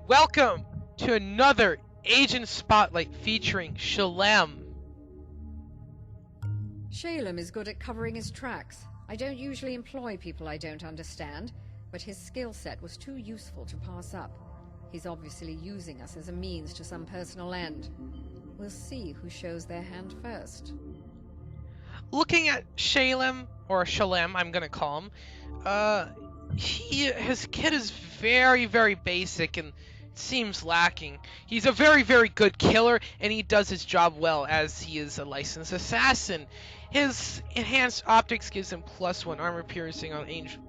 Welcome to another Agent Spotlight featuring Shalem. Shalem is good at covering his tracks. I don't usually employ people I don't understand, but his skill set was too useful to pass up. He's obviously using us as a means to some personal end. We'll see who shows their hand first. Looking at Shalem, or Shalem, I'm gonna call him, his kit is very, very basic and seems lacking. He's a very, very good killer, and he does his job well as he is a licensed assassin. His enhanced optics gives him +1 armor piercing on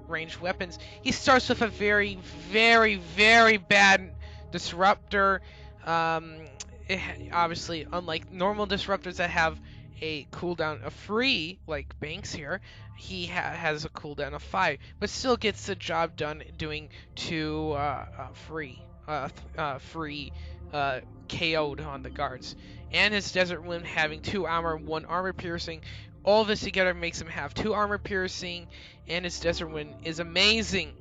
ranged weapons. He starts with a very, very, very bad disruptor. Obviously, unlike normal disruptors that have a cooldown of 3, like Banks here, he has a cooldown of 5, but still gets the job done doing 2 free KO'd on the guards. And his Desert Wind having 2 armor, 1 armor piercing. All this together makes him have 2 armor piercing, and his Desert Wind is amazing.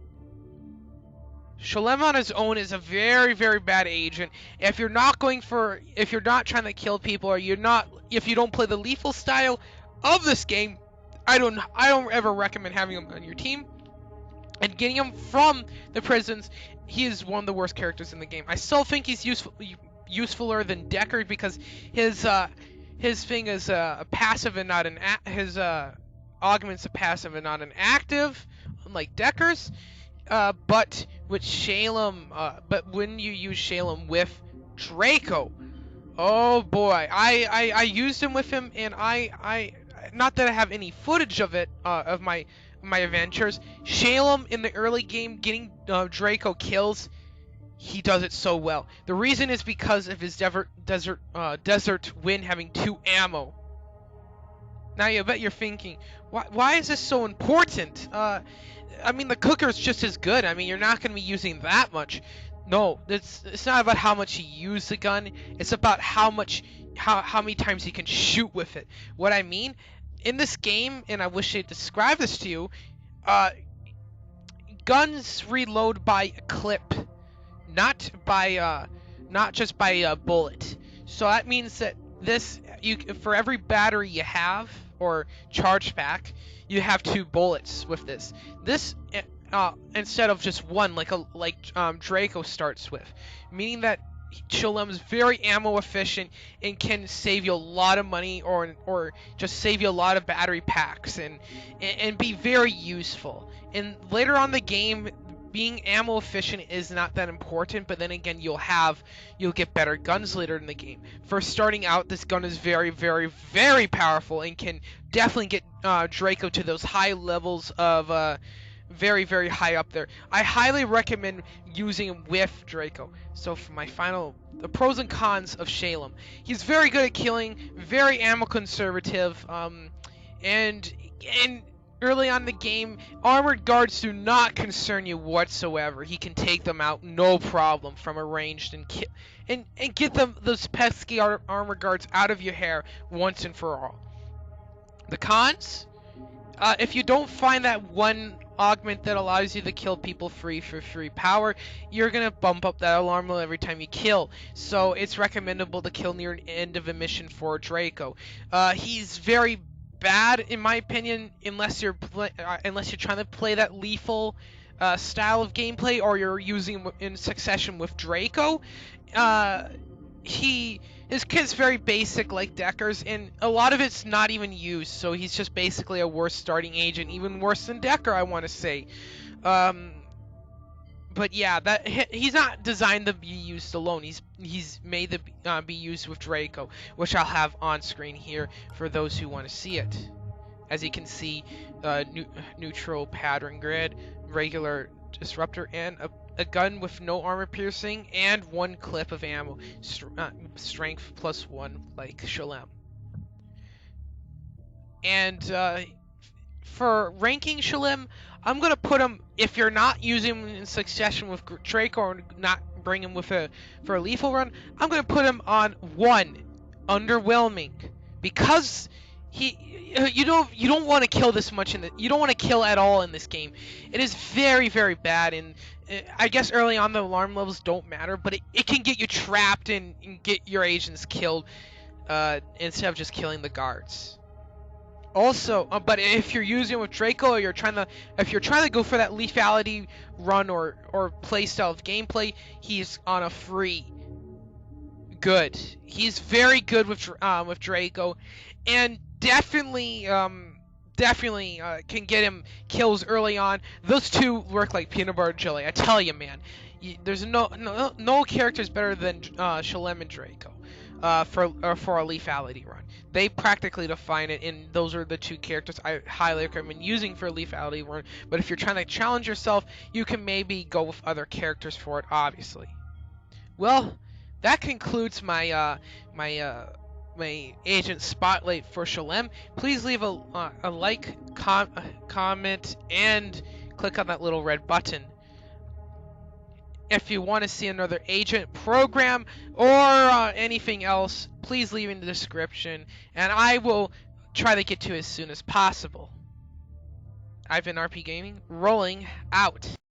Shalem on his own is a very, very bad agent. If you're not trying to kill people, or if you don't play the lethal style of this game, I don't ever recommend having him on your team. And getting him from the prisons, he is one of the worst characters in the game. I still think he's usefuler than Deckard because his thing is a passive and not an his augment's a passive and not an active, unlike Deckar's. But with Shalem, but when you use Shalem with Draco, oh boy, I used him with him, and I not that I have any footage of it, of my adventures. Shalem in the early game getting Draco kills, he does it so well. The reason is because of his Desert Wind having 2 ammo. Now I bet you're thinking, why is this so important? I mean, the cooker's just as good. I mean, you're not going to be using that much. No, it's not about how much you use the gun. It's about how many times you can shoot with it. What I mean, in this game, and I wish I could describe this to you, guns reload by a clip, not just by a bullet. So that means that for every battery you have, or charge pack, you have 2 bullets with this. This instead of just 1, like Draco starts with, meaning that Shalem is very ammo efficient and can save you a lot of money, or just save you a lot of battery packs, and be very useful. And later on in the game, being ammo efficient is not that important, but then again, you'll get better guns later in the game. For starting out, this gun is very, very, very powerful and can definitely get Draco to those high levels of very, very high up there. I highly recommend using him with Draco. So for my the pros and cons of Shalem. He's very good at killing, very ammo conservative, and early on in the game, armored guards do not concern you whatsoever. He can take them out no problem from a ranged and get those pesky armored guards out of your hair once and for all. The cons? If you don't find that one augment that allows you to kill people free for free power, you're gonna bump up that alarm level every time you kill. So it's recommendable to kill near the end of a mission for Draco. He's very bad in my opinion unless you're trying to play that lethal style of gameplay, or you're using him in succession with Draco. His kit's very basic like Deckar's, and a lot of it's not even used, so he's just basically a worse starting agent, even worse than Deckard, I want to say. But yeah, he's not designed to be used alone. He's made to be used with Draco, which I'll have on screen here for those who want to see it. As you can see, neutral pattern grid, regular disruptor, and a gun with no armor piercing, and 1 clip of ammo. Strength +1, like Shalem. And for ranking Shalem, I'm gonna put him, if you're not using him in succession with Draco, or not bring him for a lethal run, I'm gonna put him on 1, underwhelming, because you don't want to kill this much you don't want to kill at all in this game. It is very, very bad, and I guess early on the alarm levels don't matter, but it can get you trapped and get your agents killed instead of just killing the guards. Also, but if you're using it with Draco, or if you're trying to go for that lethality run or playstyle of gameplay, he's on a free. Good. He's very good with Draco, and definitely can get him kills early on. Those two work like peanut butter and jelly. I tell you, man. There's no characters better than Shalem and Draco for a lethality run. They practically define it, and those are the two characters I highly recommend using for a lethality run. But if you're trying to challenge yourself, you can maybe go with other characters for it, obviously. Well, that concludes my my agent spotlight for Shalem. Please leave a like, comment, and click on that little red button. If you want to see another agent program or anything else, please leave in the description, and I will try to get to it as soon as possible. I've been RPEGaming, rolling out.